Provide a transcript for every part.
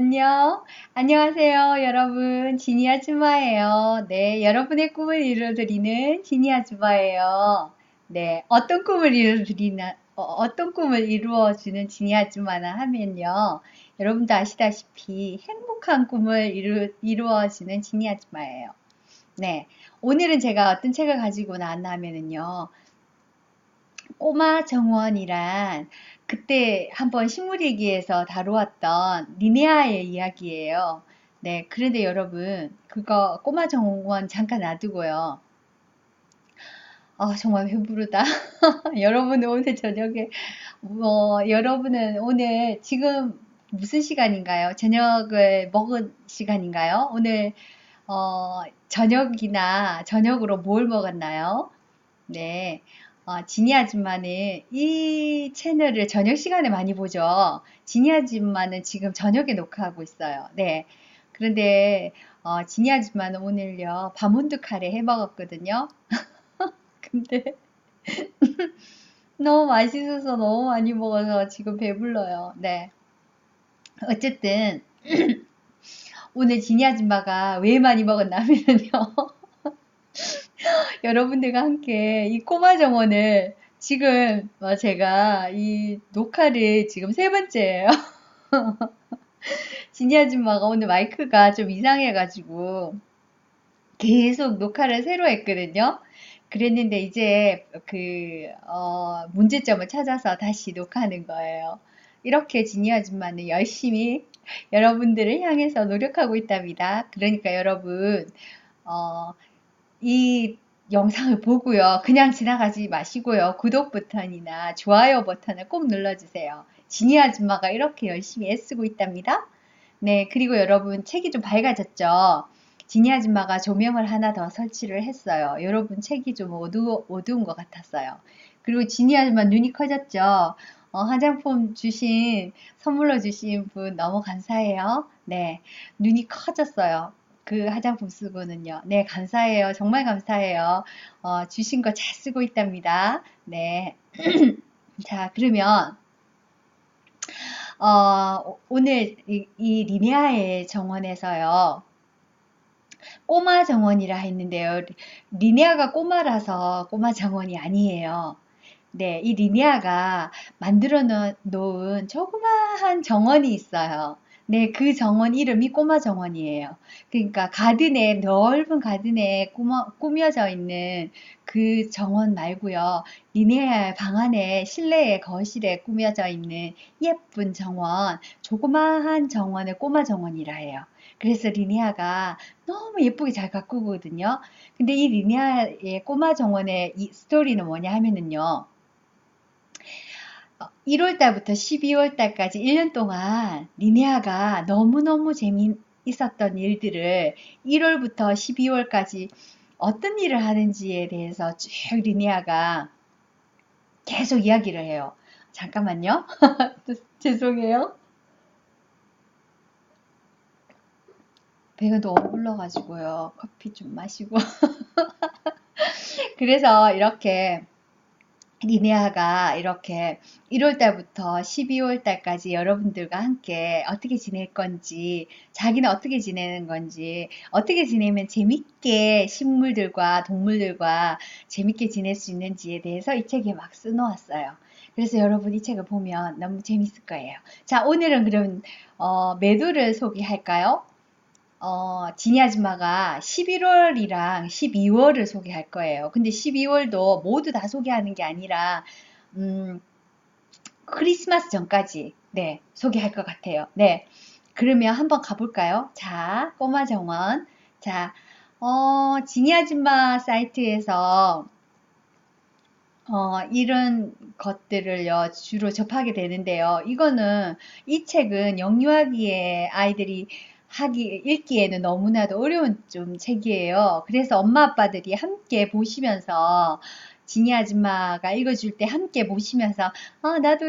안녕. 안녕하세요, 여러분. 지니 아줌마예요. 네, 여러분의 꿈을 이루어드리는 지니 아줌마예요. 네, 어떤 꿈을 이루어주는 지니 아줌마나 하면요. 여러분도 아시다시피 행복한 꿈을 이루어주는 지니 아줌마예요. 네, 오늘은 제가 어떤 책을 가지고 나왔나 하면은요. 꼬마 정원이란 그때 한번 식물 얘기에서 다루었던 리네아의 이야기예요. 네, 그런데 여러분, 그거 꼬마 정원 잠깐 놔두고요. 정말 배부르다. 여러분은 오늘 저녁에, 여러분은 오늘 지금 무슨 시간인가요? 저녁을 먹은 시간인가요? 오늘, 저녁으로 뭘 먹었나요? 네. 지니 아줌마는 이 채널을 저녁 시간에 많이 보죠. 지니 아줌마는 지금 저녁에 녹화하고 있어요. 네. 그런데, 지니 아줌마는 오늘요, 바몬드 카레 해 먹었거든요. 근데 너무 맛있어서 너무 많이 먹어서 지금 배불러요. 네. 어쨌든, 오늘 지니 아줌마가 왜 많이 먹었냐면요. 여러분들과 함께 이 꼬마 정원을 지금 제가 이 녹화를 지금 세 번째예요. 지니 아줌마가 오늘 마이크가 좀 이상해가지고 계속 녹화를 새로 했거든요. 그랬는데 이제 문제점을 찾아서 다시 녹화하는 거예요. 이렇게 지니 아줌마는 열심히 여러분들을 향해서 노력하고 있답니다. 그러니까 여러분, 어, 이 영상을 보고요. 그냥 지나가지 마시고요. 구독 버튼이나 좋아요 버튼을 꼭 눌러주세요. 지니 아줌마가 이렇게 열심히 애쓰고 있답니다. 네, 그리고 여러분 책이 좀 밝아졌죠? 지니 아줌마가 조명을 하나 더 설치를 했어요. 여러분 책이 좀 어두운 것 같았어요. 그리고 지니 아줌마 눈이 커졌죠? 선물로 주신 분 너무 감사해요. 네, 눈이 커졌어요. 그 화장품 쓰고는요. 네, 감사해요. 정말 감사해요. 주신 거 잘 쓰고 있답니다. 네. 자, 그러면, 오늘 이 리네아의 정원에서요. 꼬마 정원이라 했는데요. 리네아가 꼬마라서 꼬마 정원이 아니에요. 네, 이 리네아가 만들어 놓은 조그마한 정원이 있어요. 네, 그 정원 이름이 꼬마 정원이에요. 그러니까 넓은 가든에 꾸며져 있는 그 정원 말고요. 리네아의 방 안에 실내에 거실에 꾸며져 있는 예쁜 정원, 조그마한 정원을 꼬마 정원이라 해요. 그래서 리네아가 너무 예쁘게 잘 가꾸거든요. 근데 이 리네아의 꼬마 정원의 이 스토리는 뭐냐 하면은요. 1월 달부터 12월 달까지 1년 동안 리네아가 너무너무 재미있었던 일들을 1월부터 12월까지 어떤 일을 하는지에 대해서 쭉 리네아가 계속 이야기를 해요. 잠깐만요. 죄송해요. 배가 너무 불러가지고요. 커피 좀 마시고. 그래서 이렇게 리네아가 이렇게 1월 달부터 12월 달까지 여러분들과 함께 어떻게 지낼 건지, 자기는 어떻게 지내는 건지, 어떻게 지내면 재밌게 식물들과 동물들과 재밌게 지낼 수 있는지에 대해서 이 책에 막 써놓았어요. 그래서 여러분 이 책을 보면 너무 재밌을 거예요. 자, 오늘은 그럼 매도를 소개할까요? 지니 아줌마가 11월이랑 12월을 소개할 거예요. 근데 12월도 모두 다 소개하는 게 아니라, 음, 크리스마스 전까지, 네, 소개할 것 같아요. 네. 그러면 한번 가볼까요? 자, 꼬마 정원. 자, 지니 아줌마 사이트에서, 이런 것들을요, 주로 접하게 되는데요. 이 책은 영유아기에 아이들이 읽기에는 너무나도 어려운 좀 책이에요. 그래서 엄마 아빠들이 함께 보시면서, 지니 아줌마가 읽어줄 때 함께 보시면서, 나도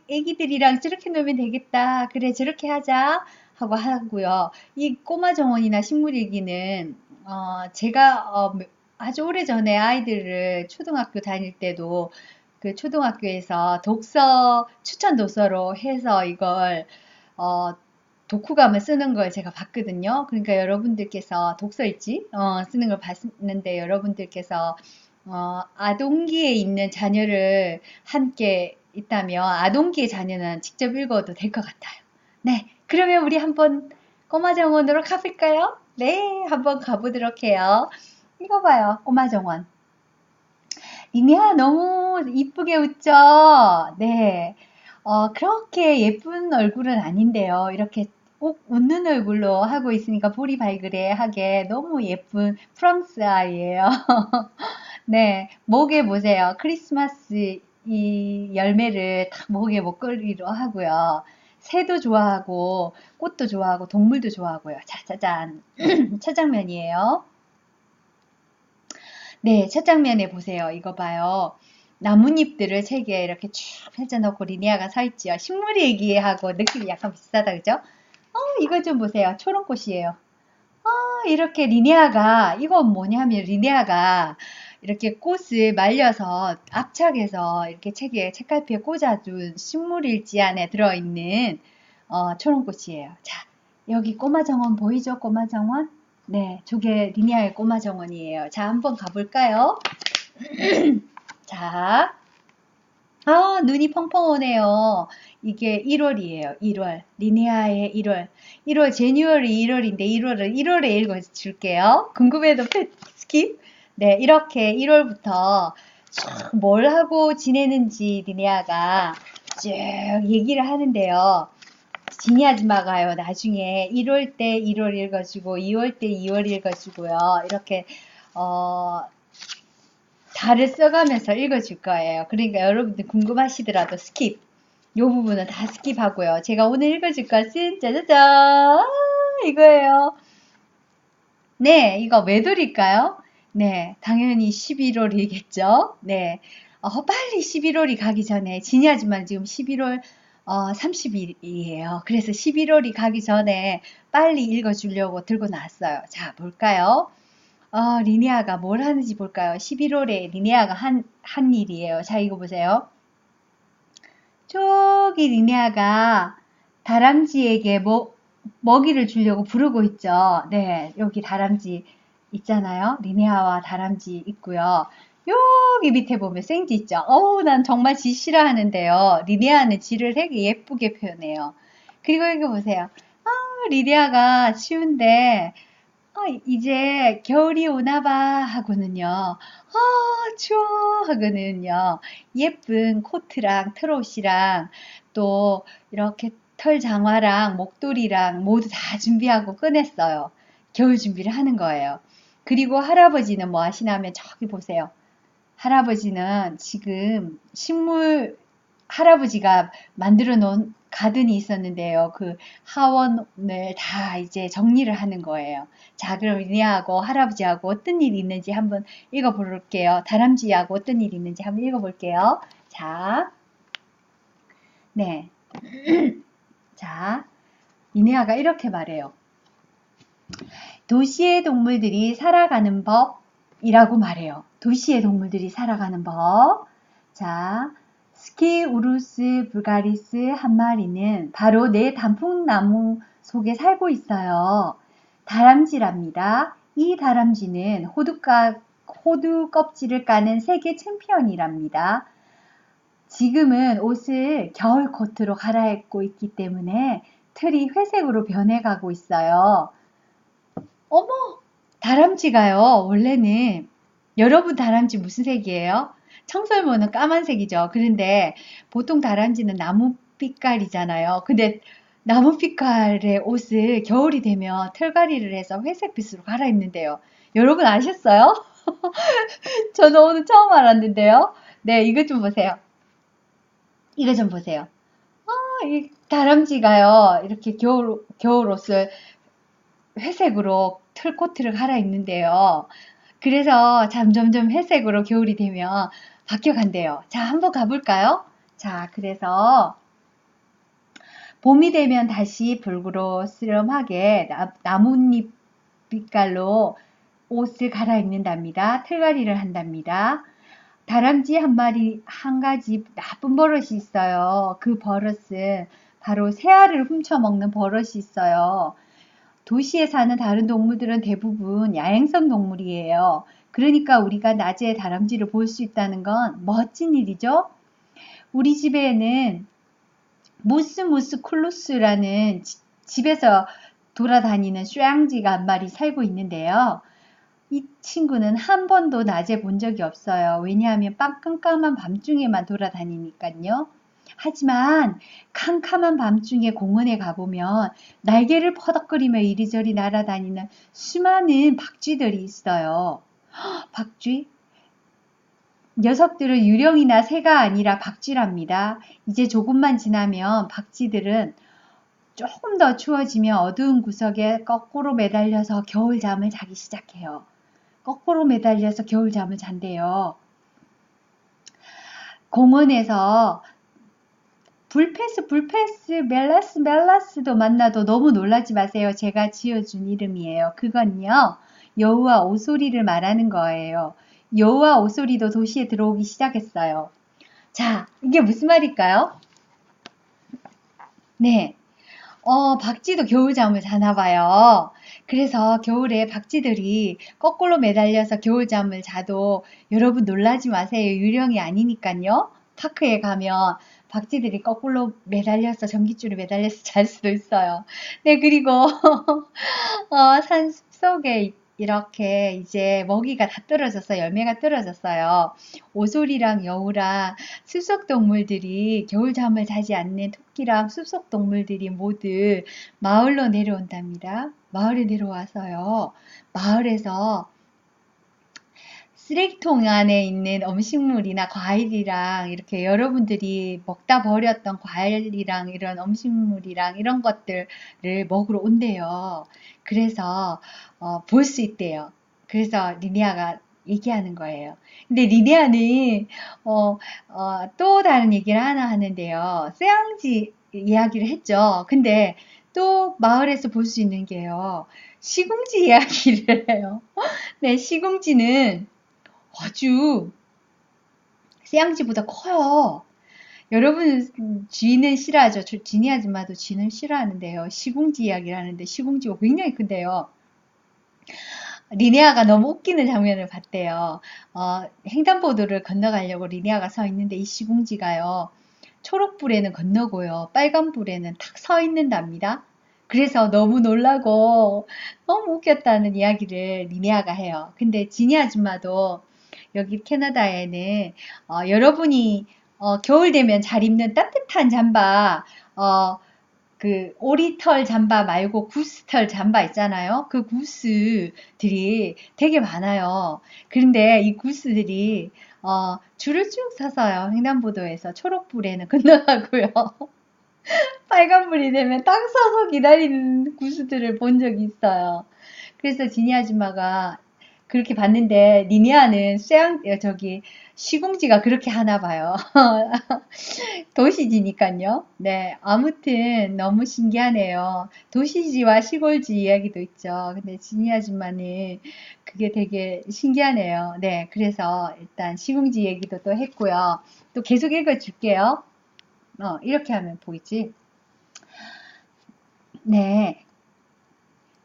애기들이랑 저렇게 놀면 되겠다. 그래, 저렇게 하자. 하고요. 이 꼬마 정원이나 식물 일기는, 제가, 아주 오래전에 아이들을 초등학교 다닐 때도 그 초등학교에서 추천 도서로 해서 이걸, 어, 독후감을 쓰는 걸 제가 봤거든요. 그러니까 여러분들께서 독서일지 쓰는 걸 봤는데 여러분들께서 아동기에 있는 자녀를 함께 있다면 아동기의 자녀는 직접 읽어도 될 것 같아요. 네, 그러면 우리 한번 꼬마 정원으로 가볼까요? 네, 한번 가보도록 해요. 읽어봐요, 꼬마 정원. 리니아 너무 이쁘게 웃죠? 네. 그렇게 예쁜 얼굴은 아닌데요. 이렇게 꼭 웃는 얼굴로 하고 있으니까 보리 발그레하게 너무 예쁜 프랑스 아이예요. 네, 목에 보세요. 크리스마스 이 열매를 딱 목에 목걸이로 하고요. 새도 좋아하고 꽃도 좋아하고 동물도 좋아하고요. 자, 짜잔. 첫 장면이에요. 네, 첫 장면에 보세요. 이거 봐요. 나뭇잎들을 책에 이렇게 쭉 펼쳐놓고 리니아가 서 있지요. 식물 얘기하고 느낌이 약간 비슷하다, 그죠? 이거 좀 보세요. 초롱꽃이에요. 이렇게 리니아가, 이건 뭐냐면 리니아가 이렇게 꽃을 말려서 압착해서 이렇게 책에, 책갈피에 꽂아둔 식물일지 안에 들어있는 초롱꽃이에요. 자, 여기 꼬마 정원 보이죠? 꼬마 정원? 네, 저게 리니아의 꼬마 정원이에요. 자, 한번 가볼까요? 자, 눈이 펑펑 오네요. 이게 1월이에요. 1월. 리니아의 1월. 1월, 제뉴얼이 1월인데 1월을 읽어줄게요. 궁금해도 스킵. 네, 이렇게 1월부터 뭘 하고 지내는지 리니아가 쭉 얘기를 하는데요. 지니 아줌마가요, 나중에 1월 때 1월 읽어주고, 2월 때 2월 읽어주고요. 이렇게, 달을 써가면서 읽어줄 거예요. 그러니까 여러분들 궁금하시더라도 스킵. 요 부분은 다 스킵하고요. 제가 오늘 읽어줄 것은 짜자잔! 이거예요. 네, 이거 왜 드릴까요? 네, 당연히 11월이겠죠? 네. 빨리 11월이 가기 전에, 지니 아줌마는 지금 11월 30일이에요. 그래서 11월이 가기 전에 빨리 읽어주려고 들고 나왔어요. 자, 볼까요? 리니아가 뭘 하는지 볼까요? 11월에 리니아가 한 일이에요. 자, 이거 보세요. 저기 리니아가 다람쥐에게 먹이를 주려고 부르고 있죠. 네, 여기 다람쥐 있잖아요. 리니아와 다람쥐 있고요. 여기 밑에 보면 생쥐 있죠. 난 정말 쥐 싫어하는데요. 리니아는 쥐를 되게 예쁘게 표현해요. 그리고 여기 보세요. 리니아가 쉬운데 이제 겨울이 오나봐 하고는요. 추워 하고는요. 예쁜 코트랑 트롯이랑 또 이렇게 털 장화랑 목도리랑 모두 다 준비하고 꺼냈어요. 겨울 준비를 하는 거예요. 그리고 할아버지는 뭐 하시냐면 저기 보세요. 할아버지는 지금 할아버지가 만들어 놓은 가든이 있었는데요. 그 하원을 다 이제 정리를 하는 거예요. 자, 그럼 리니아하고 할아버지하고 어떤 일이 있는지 한번 읽어볼게요. 다람쥐하고 어떤 일이 있는지 한번 읽어볼게요. 자, 네. 자, 리니아가 이렇게 말해요. 도시의 동물들이 살아가는 법이라고 말해요. 도시의 동물들이 살아가는 법. 자, 스키우루스 불가리스 한 마리는 바로 내 단풍나무 속에 살고 있어요. 다람쥐랍니다. 이 다람쥐는 호두 껍질을 까는 세계 챔피언이랍니다. 지금은 옷을 겨울 코트로 갈아입고 있기 때문에 틀이 회색으로 변해가고 있어요. 어머! 다람쥐가요, 원래는, 여러분 다람쥐 무슨 색이에요? 청설모는 까만색이죠. 그런데 보통 다람쥐는 나무빛깔이잖아요. 근데 나무빛깔의 옷을 겨울이 되면 털갈이를 해서 회색빛으로 갈아입는데요. 여러분 아셨어요? 저는 오늘 처음 알았는데요. 네, 이것 좀 보세요. 이거 좀 보세요. 이 다람쥐가요, 이렇게 겨울 옷을 회색으로 털코트를 갈아입는데요. 그래서 점점점 회색으로 겨울이 되면 바뀌어간대요. 자, 한번 가볼까요? 자, 그래서 봄이 되면 다시 불그스름하게 나뭇잎 빛깔로 옷을 갈아입는답니다. 털갈이를 한답니다. 다람쥐 한 가지 나쁜 버릇이 있어요. 그 버릇은 바로 새알을 훔쳐먹는 버릇이 있어요. 도시에 사는 다른 동물들은 대부분 야행성 동물이에요. 그러니까 우리가 낮에 다람쥐를 볼 수 있다는 건 멋진 일이죠. 우리 집에는 무스무스쿨루스라는 집에서 돌아다니는 쇠양지가 한 마리 살고 있는데요. 이 친구는 한 번도 낮에 본 적이 없어요. 왜냐하면 깜깜한 밤중에만 돌아다니니까요. 하지만 캄캄한 밤중에 공원에 가보면 날개를 퍼덕거리며 이리저리 날아다니는 수많은 박쥐들이 있어요. 박쥐? 녀석들은 유령이나 새가 아니라 박쥐랍니다. 이제 조금만 지나면 박쥐들은 조금 더 추워지면 어두운 구석에 거꾸로 매달려서 겨울잠을 자기 시작해요. 거꾸로 매달려서 겨울잠을 잔대요. 공원에서 불패스, 멜라스도 만나도 너무 놀라지 마세요. 제가 지어준 이름이에요. 그건요, 여우와 오소리를 말하는 거예요. 여우와 오소리도 도시에 들어오기 시작했어요. 자, 이게 무슨 말일까요? 네. 박쥐도 겨울잠을 자나 봐요. 그래서 겨울에 박쥐들이 거꾸로 매달려서 겨울잠을 자도 여러분 놀라지 마세요. 유령이 아니니까요. 파크에 가면 박쥐들이 거꾸로 매달려서 전깃줄에 매달려서 잘 수도 있어요. 네, 그리고 산 숲속에 이렇게 이제 먹이가 다 떨어져서 열매가 떨어졌어요. 오솔이랑 여우랑 숲속 동물들이 겨울잠을 자지 않는 토끼랑 숲속 동물들이 모두 마을로 내려온답니다. 마을에 내려와서요. 마을에서 쓰레기통 안에 있는 음식물이나 과일이랑 이렇게 여러분들이 먹다 버렸던 과일이랑 이런 음식물이랑 이런 것들을 먹으러 온대요. 그래서 볼 수 있대요. 그래서 리니아가 얘기하는 거예요. 근데 리니아는 또 다른 얘기를 하나 하는데요. 쇠양지 이야기를 했죠. 근데 또 마을에서 볼 수 있는 게요. 시궁지 이야기를 해요. 네, 시궁지는 아주 쇠양지보다 커요. 여러분 쥐는 싫어하죠. 지니 아줌마도 쥐는 싫어하는데요. 시궁지 이야기를 하는데 시궁지가 굉장히 큰데요. 리네아가 너무 웃기는 장면을 봤대요. 횡단보도를 건너가려고 리네아가 서 있는데 이 시궁지가요. 초록불에는 건너고요. 빨간불에는 탁 서 있는답니다. 그래서 너무 놀라고 너무 웃겼다는 이야기를 리네아가 해요. 근데 지니 아줌마도 여기 캐나다에는 여러분이 겨울 되면 잘 입는 따뜻한 잠바, 그 오리털 잠바 말고 구스털 잠바 있잖아요. 그 구스들이 되게 많아요. 그런데 이 구스들이 줄을 쭉 서서요. 횡단보도에서 초록불에는 건너가고요. 빨간불이 되면 딱 서서 기다리는 구스들을 본 적이 있어요. 그래서 지니 아줌마가 그렇게 봤는데 리니아는 저기 시궁지가 그렇게 하나 봐요. 도시지니까요. 네, 아무튼 너무 신기하네요. 도시지와 시골지 이야기도 있죠. 근데 지니 아줌마는 그게 되게 신기하네요. 네, 그래서 일단 시궁지 얘기도 또 했고요. 또 계속 읽어줄게요. 이렇게 하면 보이지? 네.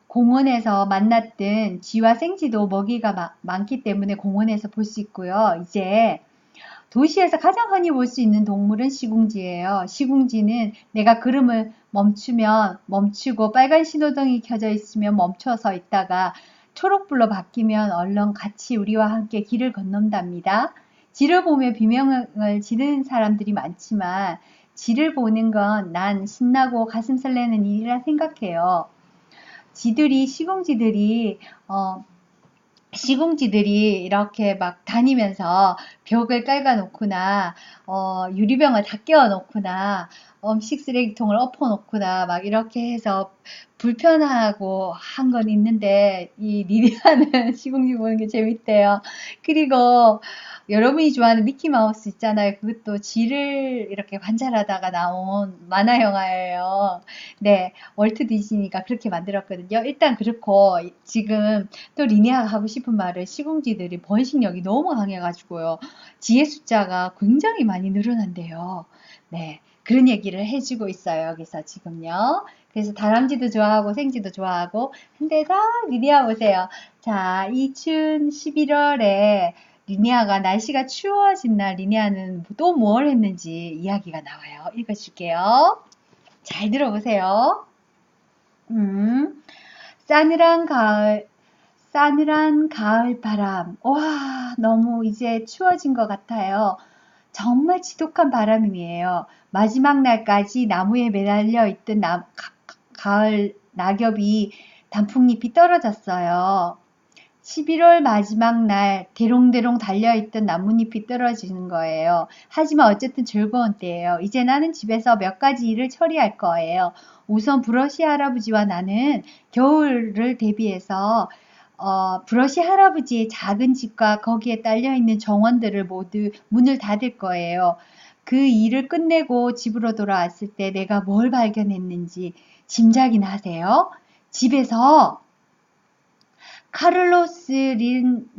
공원에서 만났던 쥐와 생쥐도 먹이가 많기 때문에 공원에서 볼 수 있고요. 이제 도시에서 가장 흔히 볼 수 있는 동물은 시궁쥐예요. 시궁쥐는 내가 걸음을 멈추면 멈추고 빨간 신호등이 켜져 있으면 멈춰서 있다가 초록불로 바뀌면 얼른 같이 우리와 함께 길을 건넌답니다. 쥐를 보며 비명을 지르는 사람들이 많지만 쥐를 보는 건 난 신나고 가슴 설레는 일이라 생각해요. 시궁지들이 이렇게 막 다니면서 벽을 깔아 놓거나 유리병을 다 깨워 놓거나 음식 쓰레기통을 엎어 놓거나 막 이렇게 해서 불편하고 한 건 있는데 이 리리아는 시궁지 보는 게 재밌대요. 그리고 여러분이 좋아하는 미키마우스 있잖아요. 그것도 쥐를 이렇게 관찰하다가 나온 만화 영화예요. 네, 월트 디즈니가 그렇게 만들었거든요. 일단 그렇고 지금 또 리니아가 하고 싶은 말은 시궁쥐들이 번식력이 너무 강해가지고요. 쥐의 숫자가 굉장히 많이 늘어난대요. 네, 그런 얘기를 해주고 있어요. 여기서 지금요. 그래서 다람쥐도 좋아하고 생쥐도 좋아하고 한데서 리니아 보세요. 자, 이 추운 11월에 리니아가 날씨가 추워진 날 리니아는 또 뭘 했는지 이야기가 나와요. 읽어줄게요. 잘 들어보세요. 싸늘한 가을, 싸늘한 가을 바람. 와, 너무 이제 추워진 것 같아요. 정말 지독한 바람이에요. 마지막 날까지 나무에 매달려 있던 가을 낙엽이 단풍잎이 떨어졌어요. 11월 마지막 날 대롱대롱 달려있던 나뭇잎이 떨어지는 거예요. 하지만 어쨌든 즐거운 때예요. 이제 나는 집에서 몇 가지 일을 처리할 거예요. 우선 브러쉬 할아버지와 나는 겨울을 대비해서 브러쉬 할아버지의 작은 집과 거기에 딸려있는 정원들을 모두 문을 닫을 거예요. 그 일을 끝내고 집으로 돌아왔을 때 내가 뭘 발견했는지 짐작이나 하세요? 집에서 카를로스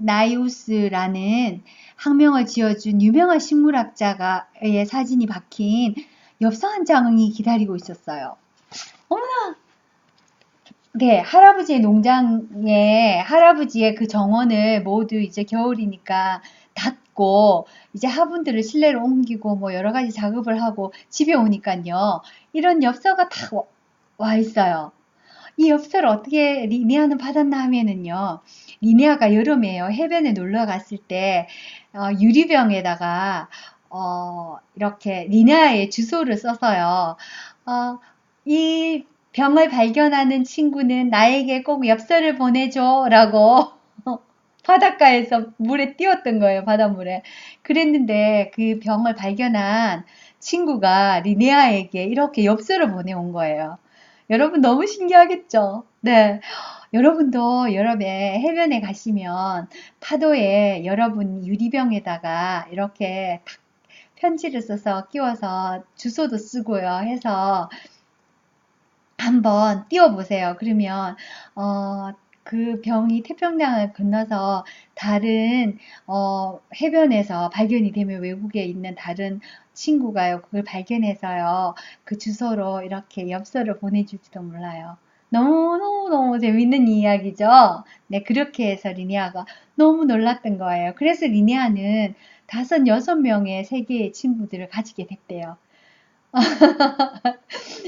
린나이우스라는 학명을 지어준 유명한 식물학자의 사진이 박힌 엽서 한 장이 기다리고 있었어요. 어머나! 네, 할아버지의 농장에 할아버지의 그 정원을 모두 이제 겨울이니까 닫고 이제 화분들을 실내로 옮기고 뭐 여러 가지 작업을 하고 집에 오니까요. 이런 엽서가 다 와 있어요. 이 엽서를 어떻게 리니아는 받았나 하면은요. 리니아가 여름에요. 해변에 놀러 갔을 때 유리병에다가 이렇게 리니아의 주소를 써서요. 이 병을 발견하는 친구는 나에게 꼭 엽서를 보내줘 라고 바닷가에서 물에 띄웠던 거예요. 바닷물에. 그랬는데 그 병을 발견한 친구가 리네아에게 이렇게 엽서를 보내온 거예요. 여러분 너무 신기하겠죠? 네. 여러분도 여름에 해변에 가시면 파도에 여러분 유리병에다가 이렇게 탁 편지를 써서 끼워서 주소도 쓰고요 해서 한번 띄워보세요. 그러면 그 병이 태평양을 건너서 다른 해변에서 발견이 되면 외국에 있는 다른 친구가요. 그걸 발견해서요. 그 주소로 이렇게 엽서를 보내줄지도 몰라요. 너무너무 재밌는 이야기죠. 네, 그렇게 해서 리니아가 너무 놀랐던 거예요. 그래서 리니아는 5-6명의 세계의 친구들을 가지게 됐대요.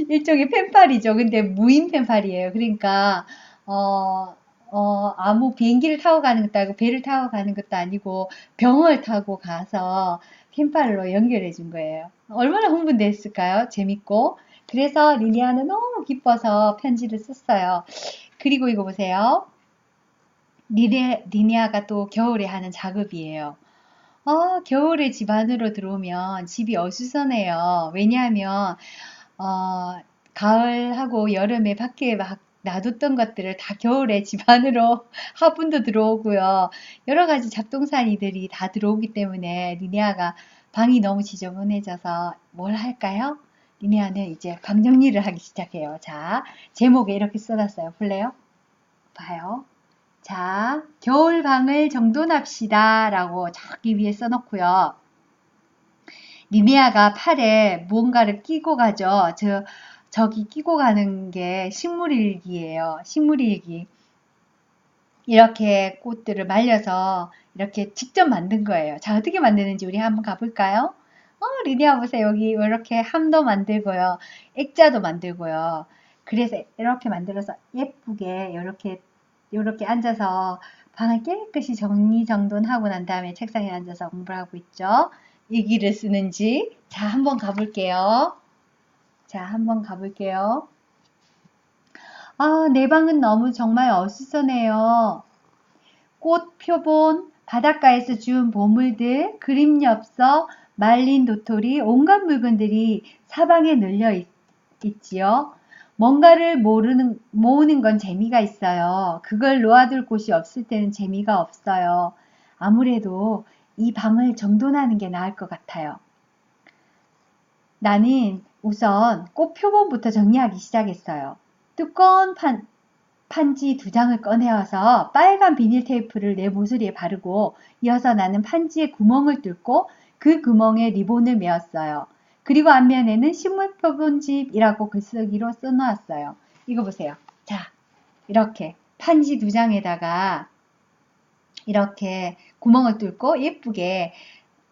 일종의 펜팔이죠. 근데 무인 펜팔이에요. 그러니까 아무 비행기를 타고 가는 것도 아니고 배를 타고 가는 것도 아니고 병을 타고 가서 펜팔로 연결해 준 거예요. 얼마나 흥분됐을까요? 재밌고. 그래서 리니아는 너무 기뻐서 편지를 썼어요. 그리고 이거 보세요. 리니아가 또 겨울에 하는 작업이에요. 겨울에 집 안으로 들어오면 집이 어수선해요. 왜냐하면 가을하고 여름에 밖에 막 놔뒀던 것들을 다 겨울에 집 안으로 화분도 들어오고요. 여러 가지 잡동사니들이 다 들어오기 때문에 리네아가 방이 너무 지저분해져서 뭘 할까요? 리네아는 이제 방 정리를 하기 시작해요. 자, 제목에 이렇게 써놨어요. 볼래요? 봐요. 자, 겨울방을 정돈합시다 라고 저기 위에 써놓고요. 리네아가 팔에 무언가를 끼고 가죠. 저기 끼고 가는 게 식물일기예요. 식물일기. 이렇게 꽃들을 말려서 이렇게 직접 만든 거예요. 자, 어떻게 만드는지 우리 한번 가볼까요? 리네아 보세요. 여기 이렇게 함도 만들고요. 액자도 만들고요. 그래서 이렇게 만들어서 예쁘게 이렇게 앉아서 방을 깨끗이 정리정돈하고 난 다음에 책상에 앉아서 공부를 하고 있죠. 일기를 쓰는지. 자, 한번 가볼게요. 자, 한번 가볼게요. 내 방은 너무 정말 어수선해요. 꽃 표본, 바닷가에서 주운 보물들, 그림 엽서, 말린 도토리, 온갖 물건들이 사방에 널려 있지요. 뭔가를 모으는 건 재미가 있어요. 그걸 놓아둘 곳이 없을 때는 재미가 없어요. 아무래도 이 방을 정돈하는 게 나을 것 같아요. 나는 우선 꽃 표본부터 정리하기 시작했어요. 두꺼운 판지 2장을 꺼내어서 빨간 비닐 테이프를 내 모서리에 바르고 이어서 나는 판지에 구멍을 뚫고 그 구멍에 리본을 메었어요. 그리고 앞면에는 식물 표본집이라고 글쓰기로 써놓았어요. 이거 보세요. 자, 이렇게 판지 2장에다가 이렇게 구멍을 뚫고 예쁘게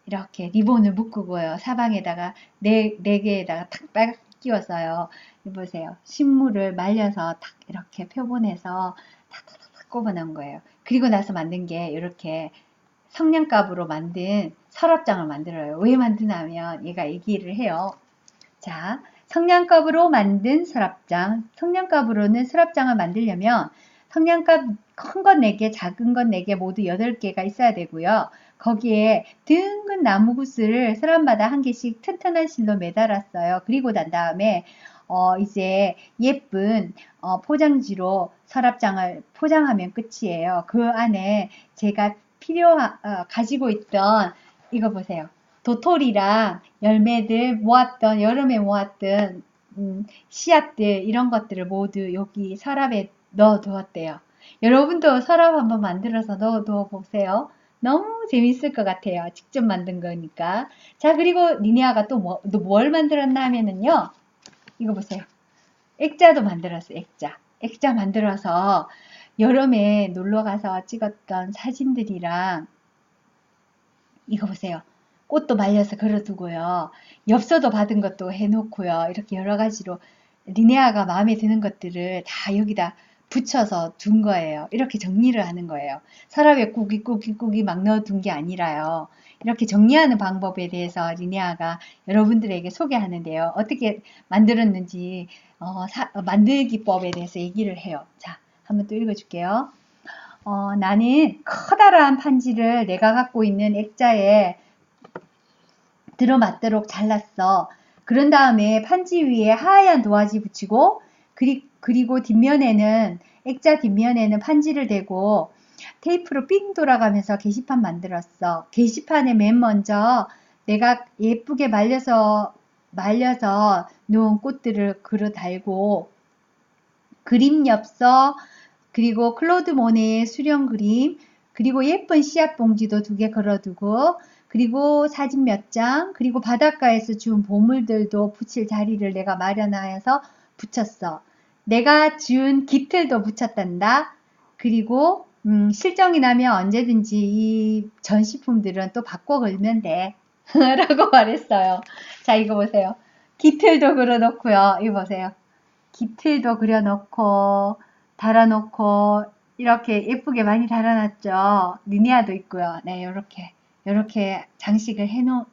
이렇게 리본을 묶고요. 사방에다가 네 개에다가 탁 빨갛게 끼웠어요. 보세요. 식물을 말려서 탁 이렇게 표본해서 탁탁탁 꼽아놓은 거예요. 그리고 나서 만든 게 이렇게 성냥갑으로 만든 서랍장을 만들어요. 왜 만드냐면 얘가 얘기를 해요. 자, 성냥갑으로 만든 서랍장. 성냥갑으로는 서랍장을 만들려면 성냥갑 큰 건 4개, 작은 건 4개 모두 8개가 있어야 되고요. 거기에 둥근 나무구슬을 서랍마다 1개씩 튼튼한 실로 매달았어요. 그리고 난 다음에 이제 예쁜 포장지로 서랍장을 포장하면 끝이에요. 그 안에 제가 가지고 있던 이거 보세요. 도토리랑 열매들 모았던 여름에 모았던 씨앗들 이런 것들을 모두 여기 서랍에 넣어 두었대요. 여러분도 서랍 한번 만들어서 넣어 두어 보세요. 너무 재밌을 것 같아요. 직접 만든 거니까. 자, 그리고 니네아가 또 뭘 만들었나 하면은요. 이거 보세요. 액자도 만들었어요. 액자. 액자 만들어서 여름에 놀러 가서 찍었던 사진들이랑 이거 보세요. 꽃도 말려서 걸어두고요. 엽서도 받은 것도 해놓고요. 이렇게 여러 가지로 리네아가 마음에 드는 것들을 다 여기다 붙여서 둔 거예요. 이렇게 정리를 하는 거예요. 서랍에 꾸기 막 넣어둔 게 아니라요. 이렇게 정리하는 방법에 대해서 리네아가 여러분들에게 소개하는데요. 어떻게 만들었는지 만들기법에 대해서 얘기를 해요. 자, 한번 또 읽어줄게요. 나는 커다란 판지를 내가 갖고 있는 액자에 들어맞도록 잘랐어. 그런 다음에 판지 위에 하얀 도화지 붙이고 그리고 뒷면에는 액자 뒷면에는 판지를 대고 테이프로 삥 돌아가면서 게시판 만들었어. 게시판에 맨 먼저 내가 예쁘게 말려서 놓은 꽃들을 걸어 달고 그림 엽서 그리고 클로드 모네의 수령 그림 그리고 예쁜 씨앗 봉지도 2개 걸어두고 그리고 사진 몇 장 그리고 바닷가에서 준 보물들도 붙일 자리를 내가 마련하여서 붙였어. 내가 준 깃틀도 붙였단다. 그리고 실정이 나면 언제든지 이 전시품들은 또 바꿔 걸면 돼. 라고 말했어요. 자, 이거 보세요. 깃틀도 그려놓고요. 이거 보세요. 깃틀도 그려놓고 달아놓고 이렇게 예쁘게 많이 달아놨죠. 리니아도 있고요. 네, 요렇게 장식을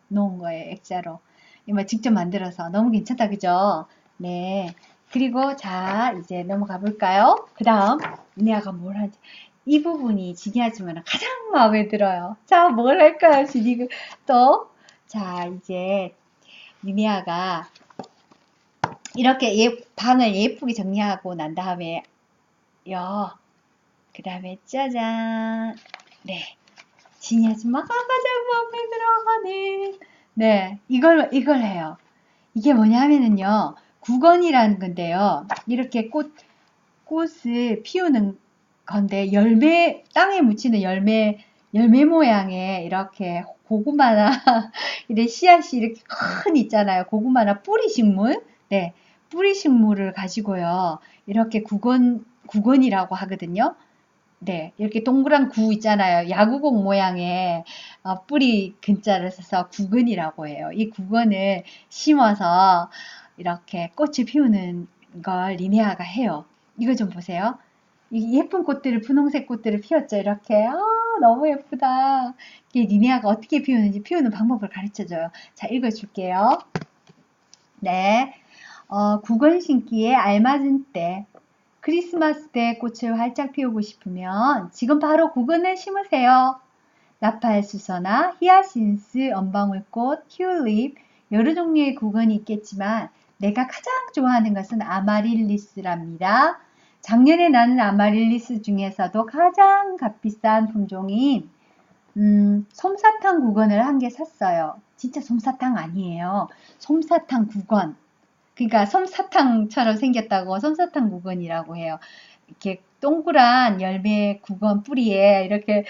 놓은 거예요. 액자로. 이거 직접 만들어서 너무 괜찮다. 그죠? 네. 그리고 자, 이제 넘어가 볼까요? 그 다음 리니아가 뭘 하지? 이 부분이 지니아지만 가장 마음에 들어요. 자, 뭘 할까요? 지니 또. 자, 이제 리니아가 이렇게 방을 예쁘게 정리하고 난 다음에 그 다음에 짜잔 네 지니 아줌마가 가장 마음에 들어하는 네 이걸 해요. 이게 뭐냐 하면은요 구건이라는 건데요. 이렇게 꽃을 피우는 건데 땅에 묻히는 열매 모양의 이렇게 고구마나 이런 씨앗이 이렇게 큰 있잖아요. 고구마나 뿌리식물 네 뿌리식물을 가지고요. 이렇게 구건이라고 하거든요. 네, 이렇게 동그란 구 있잖아요. 야구공 모양의 뿌리 근자를 써서 구근이라고 해요. 이 구근을 심어서 이렇게 꽃을 피우는 걸 리네아가 해요. 이거 좀 보세요. 이 예쁜 꽃들을 분홍색 꽃들을 피웠죠. 이렇게 너무 예쁘다. 이게 리네아가 어떻게 피우는지 피우는 방법을 가르쳐줘요. 자, 읽어줄게요. 네, 구건 심기에 알맞은 때 크리스마스 때 꽃을 활짝 피우고 싶으면 지금 바로 구근을 심으세요. 나팔수서나 히아신스, 언방울꽃, 튤립 여러 종류의 구근이 있겠지만 내가 가장 좋아하는 것은 아마릴리스랍니다. 작년에 나는 아마릴리스 중에서도 가장 값비싼 품종인 솜사탕 구근을 1개 샀어요. 진짜 솜사탕 아니에요. 솜사탕 구건. 그러니까 솜사탕처럼 생겼다고 솜사탕 구건이라고 해요. 이렇게 동그란 열매 구건 뿌리에 이렇게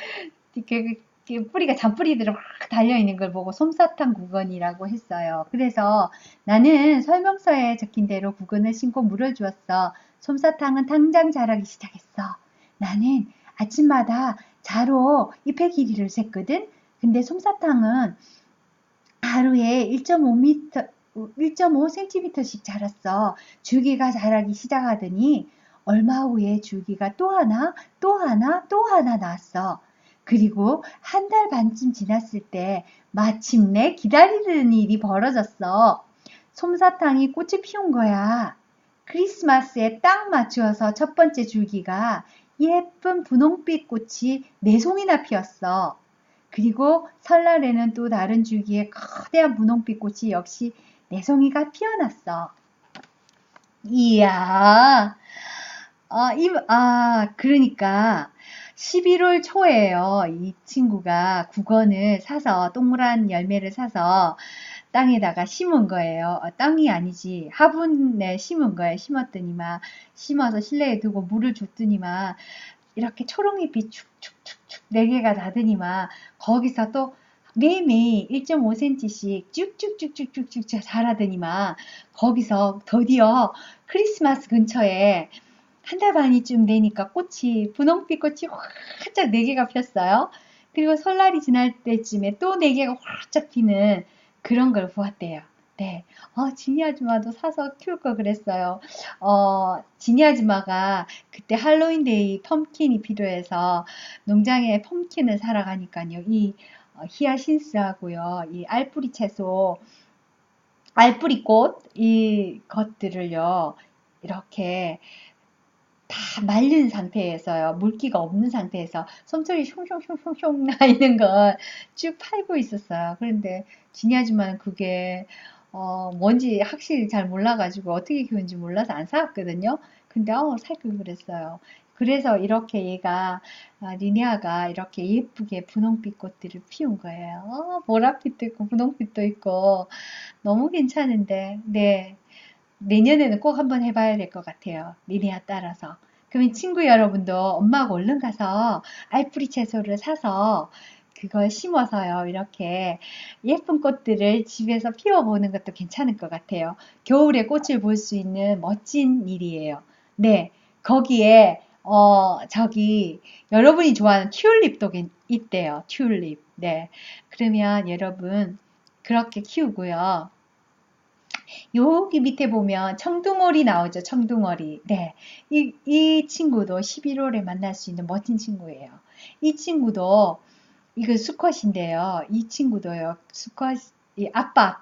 뿌리가 잔뿌리들이 막 달려있는 걸 보고 솜사탕 구근이라고 했어요. 그래서 나는 설명서에 적힌 대로 구근을 신고 물을 주었어. 솜사탕은 당장 자라기 시작했어. 나는 아침마다 자로 잎의 길이를 쟀거든. 근데 솜사탕은 하루에 1.5m, 1.5cm씩 자랐어. 줄기가 자라기 시작하더니 얼마 후에 줄기가 또 하나, 또 하나, 또 하나 나왔어. 그리고 한 달 반쯤 지났을 때 마침내 기다리는 일이 벌어졌어. 솜사탕이 꽃을 피운 거야. 크리스마스에 딱 맞추어서 첫 번째 줄기가 예쁜 분홍빛 꽃이 4송이나 피었어. 그리고 설날에는 또 다른 줄기에 거대한 분홍빛 꽃이 역시 4송이가 피어났어. 이야, 그러니까 11월 초에요. 이 친구가 국원을 사서, 동그란 열매를 사서 땅에다가 심은 거예요. 땅이 아니지. 화분에 심은 거예요. 심었더니만, 심어서 실내에 두고 물을 줬더니만, 이렇게 초록잎이 축축축축 4개가 나더니만, 거기서 또 매일매일 1.5cm씩 쭉쭉쭉쭉쭉쭉 자라더니만, 거기서 드디어 크리스마스 근처에 한 달 반이쯤 되니까 분홍빛 꽃이 활짝 4개가 폈어요. 그리고 설날이 지날 때쯤에 또 4개가 활짝 피는 그런 걸 보았대요. 네. 지니 아줌마도 사서 키울 걸 그랬어요. 지니 아줌마가 그때 할로윈데이 펌킨이 필요해서 농장에 펌킨을 사러 가니까요. 이 히아신스하고요. 이 알뿌리 채소, 알뿌리꽃, 이 것들을요. 이렇게 다 말린 상태에서요. 물기가 없는 상태에서 솜털이 숑숑숑숑숑 나 있는 걸 쭉 팔고 있었어요. 그런데 지니 아줌마는 그게 뭔지 확실히 잘 몰라가지고 어떻게 키우는지 몰라서 안 사왔거든요. 근데 살 걸 그랬어요. 그래서 이렇게 얘가 리네아가 이렇게 예쁘게 분홍빛 꽃들을 피운 거예요. 보랏빛도 있고 분홍빛도 있고 너무 괜찮은데 네. 내년에는 꼭 한번 해봐야 될 것 같아요. 리네아 따라서. 그러면 친구 여러분도 엄마하고 얼른 가서 알뿌리 채소를 사서 그걸 심어서요. 이렇게 예쁜 꽃들을 집에서 피워보는 것도 괜찮을 것 같아요. 겨울에 꽃을 볼 수 있는 멋진 일이에요. 네. 거기에 저기 여러분이 좋아하는 튤립도 있대요. 튤립. 네. 그러면 여러분 그렇게 키우고요. 여기 밑에 보면 청둥오리 나오죠. 청둥오리. 네. 이 친구도 11월에 만날 수 있는 멋진 친구예요. 이 친구도, 이거 수컷인데요. 이 친구도요. 이 아빠.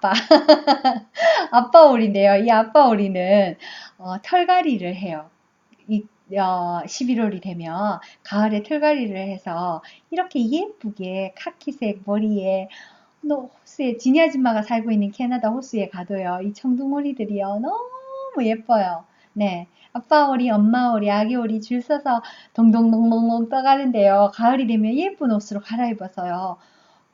아빠 오리인데요. 이 아빠 오리는, 털갈이를 해요. 11월이 되면 가을에 털갈이를 해서 이렇게 예쁘게 카키색 머리에 호수에 지니 아줌마가 살고 있는 캐나다 호수에 가도요. 이 청둥오리들이요. 너무 예뻐요. 네. 아빠 오리, 엄마 오리, 아기 오리 줄 서서 동동동동동 떠가는데요. 가을이 되면 예쁜 옷으로 갈아입어서요.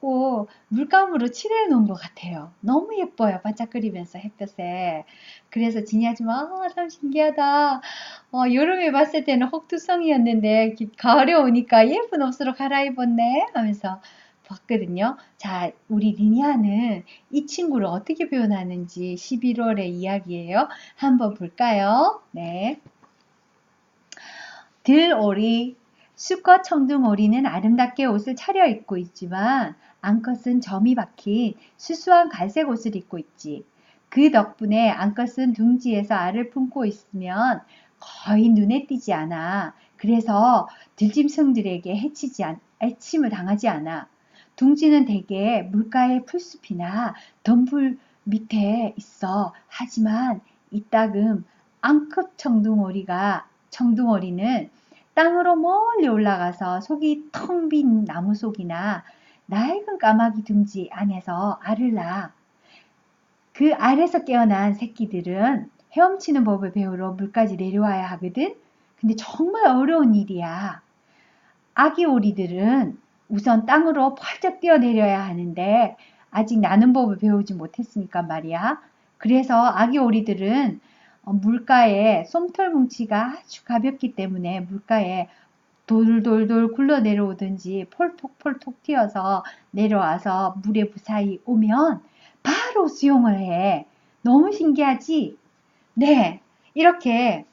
꼭 물감으로 칠해 놓은 것 같아요. 너무 예뻐요. 반짝거리면서 햇볕에. 그래서 지니 아줌마, 참 신기하다. 여름에 봤을 때는 혹투성이었는데 가을에 오니까 예쁜 옷으로 갈아입었네 하면서 봤거든요. 자, 우리 리니아는 이 친구를 어떻게 표현하는지 11월의 이야기예요. 한번 볼까요? 네. 들오리, 수컷 청둥오리는 아름답게 옷을 차려입고 있지만 암컷은 점이 박힌 수수한 갈색 옷을 입고 있지. 그 덕분에 암컷은 둥지에서 알을 품고 있으면 거의 눈에 띄지 않아. 그래서 들짐승들에게 해침을 당하지 않아. 둥지는 대개 물가의 풀숲이나 덤불 밑에 있어. 하지만 이따금 암컷 청둥오리는 땅으로 멀리 올라가서 속이 텅 빈 나무 속이나 낡은 까마귀 둥지 안에서 알을 낳아. 그 알에서 깨어난 새끼들은 헤엄치는 법을 배우러 물까지 내려와야 하거든. 근데 정말 어려운 일이야. 아기 오리들은 우선 땅으로 펄쩍 뛰어내려야 하는데 아직 나는 법을 배우지 못했으니까 말이야. 그래서 아기 오리들은 물가에 솜털 뭉치가 아주 가볍기 때문에 물가에 돌돌돌 굴러 내려오든지 폴톡폴톡 튀어서 내려와서 물에 무사히 오면 바로 수영을 해. 너무 신기하지? 네, 이렇게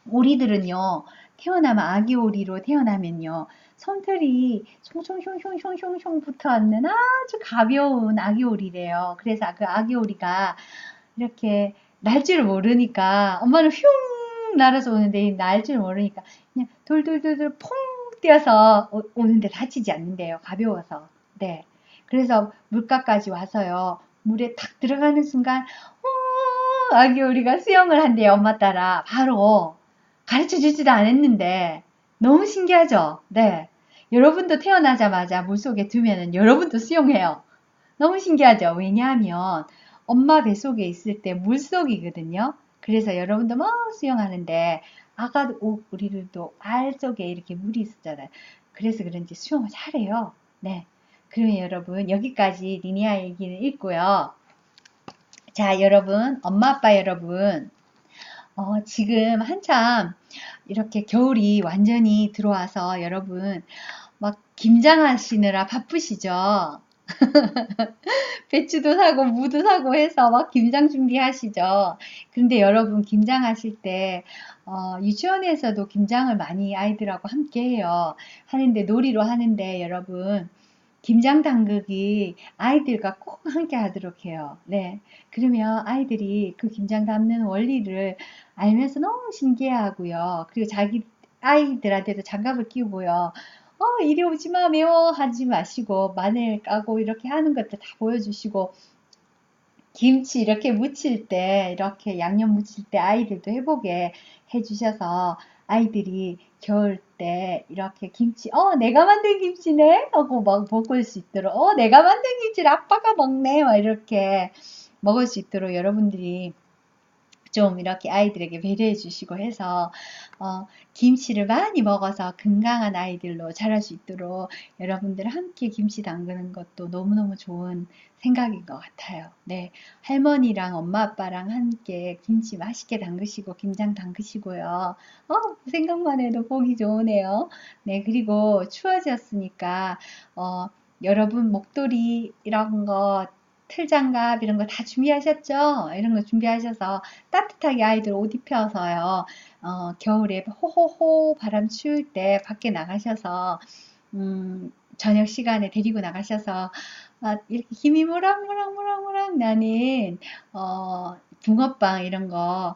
오리들은요, 태어나면 아기 오리로 태어나면요, 솜털이 숑숑숑숑숑숑 붙어 있는 아주 가벼운 아기 오리래요. 그래서 그 아기 오리가 이렇게 날 줄 모르니까 엄마는 흉 날아서 오는데 날 줄 모르니까 그냥 돌돌돌돌 퐁 뛰어서 오는데 다치지 않는데요. 가벼워서. 네. 그래서 물가까지 와서요. 물에 탁 들어가는 순간 아기 오리가 수영을 한대요. 엄마 따라. 바로 가르쳐 주지도 않았는데 너무 신기하죠? 네. 여러분도 태어나자마자 물속에 두면은 여러분도 수영해요. 너무 신기하죠? 왜냐하면 엄마 뱃속에 있을 때 물속이거든요. 그래서 여러분도 막 수영하는데 아가 우리들도 알 속에 이렇게 물이 있었잖아요. 그래서 그런지 수영을 잘해요. 네. 그러면 여러분 여기까지 리니아 얘기는 읽고요. 자, 여러분, 엄마 아빠 여러분, 지금 한참 이렇게 겨울이 완전히 들어와서 여러분 막 김장하시느라 바쁘시죠? 배추도 사고 무도 사고 해서 막 김장 준비하시죠. 그런데 여러분 김장하실 때 유치원에서도 김장을 많이 아이들하고 함께 해요. 하는데 놀이로 하는데 여러분 김장 담그기 아이들과 꼭 함께 하도록 해요. 네. 그러면 아이들이 그 김장 담는 원리를 알면서 너무 신기해하고요. 그리고 자기 아이들한테도 장갑을 끼우고요. 이리 오지 마, 매워 하지 마시고, 마늘 까고 이렇게 하는 것도 다 보여주시고, 김치 이렇게 무칠 때, 이렇게 양념 무칠 때 아이들도 해보게 해주셔서, 아이들이 겨울 때 이렇게 김치, 내가 만든 김치네? 하고 막 먹을 수 있도록, 내가 만든 김치를 아빠가 먹네? 막 이렇게 먹을 수 있도록 여러분들이 좀 이렇게 아이들에게 배려해 주시고 해서 김치를 많이 먹어서 건강한 아이들로 자랄 수 있도록 여러분들 함께 김치 담그는 것도 너무너무 좋은 생각인 것 같아요. 네, 할머니랑 엄마 아빠랑 함께 김치 맛있게 담그시고 김장 담그시고요. 그 생각만 해도 보기 좋으네요. 네, 그리고 추워졌으니까 여러분 목도리 이런 거 틀장갑 이런 거 다 준비하셨죠? 이런 거 준비하셔서 따뜻하게 아이들 옷 입혀서요. 겨울에 호호호 바람 추울 때 밖에 나가셔서 저녁 시간에 데리고 나가셔서 이렇게 힘이 모락모락모락모락 나는 붕어빵 이런 거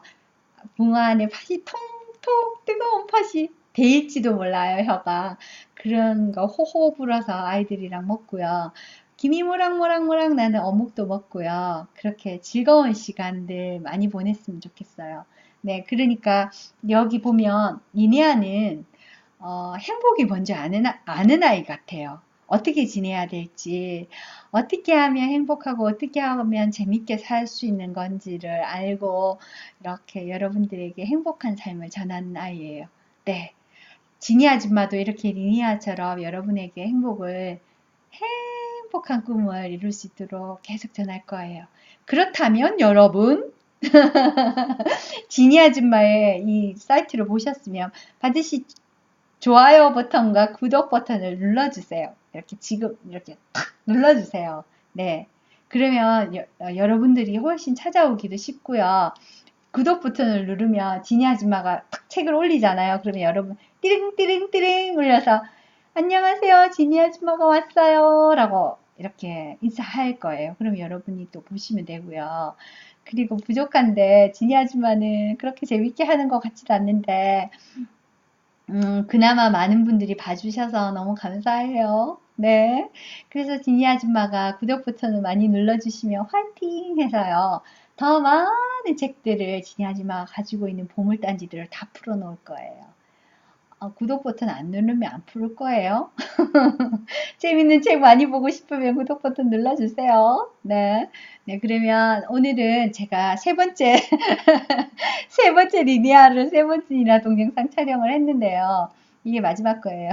붕어 안에 팥이 통통 뜨거운 팥이 데일지도 몰라요, 혀가. 그런 거 호호 불어서 아이들이랑 먹고요. 김이 모락모락모락 나는 어묵도 먹고요. 그렇게 즐거운 시간들 많이 보냈으면 좋겠어요. 네, 그러니까 여기 보면 리니아는 행복이 뭔지 아는 아이 같아요. 어떻게 지내야 될지, 어떻게 하면 행복하고 어떻게 하면 재밌게 살 수 있는 건지를 알고 이렇게 여러분들에게 행복한 삶을 전하는 아이예요. 네. 지니 아줌마도 이렇게 리니아처럼 여러분에게 행복한 꿈을 이룰 수 있도록 계속 전할 거예요. 그렇다면 여러분, 지니 아줌마의 이 사이트를 보셨으면 반드시 좋아요 버튼과 구독 버튼을 눌러주세요. 이렇게 지금 이렇게 탁 눌러주세요. 네. 그러면 여러분들이 훨씬 찾아오기도 쉽고요. 구독 버튼을 누르면 지니 아줌마가 탁 책을 올리잖아요. 그러면 여러분 띠링띠링띠링 울려서 안녕하세요. 지니 아줌마가 왔어요. 라고 이렇게 인사할 거예요. 그럼 여러분이 또 보시면 되고요. 그리고 부족한데 지니 아줌마는 그렇게 재밌게 하는 것 같지도 않는데 그나마 많은 분들이 봐주셔서 너무 감사해요. 네. 그래서 지니 아줌마가 구독 버튼을 많이 눌러주시면 화이팅 해서요. 더 많은 책들을 지니 아줌마가 가지고 있는 보물단지들을 다 풀어놓을 거예요. 구독 버튼 안 누르면 안 풀을 거예요. 재밌는 책 많이 보고 싶으면 구독 버튼 눌러주세요. 네. 네, 그러면 오늘은 제가 세 번째, 세 번째 리니아를 세 번째나 동영상 촬영을 했는데요. 이게 마지막 거예요.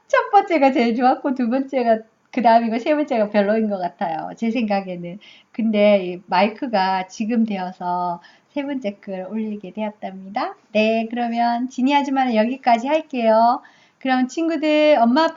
첫 번째가 제일 좋았고, 두 번째가 그 다음이고, 세 번째가 별로인 것 같아요. 제 생각에는. 근데 이 마이크가 지금 되어서 세 번째 글 올리게 되었답니다. 네, 그러면 지니 아줌마는 여기까지 할게요. 그럼 친구들, 엄마 아빠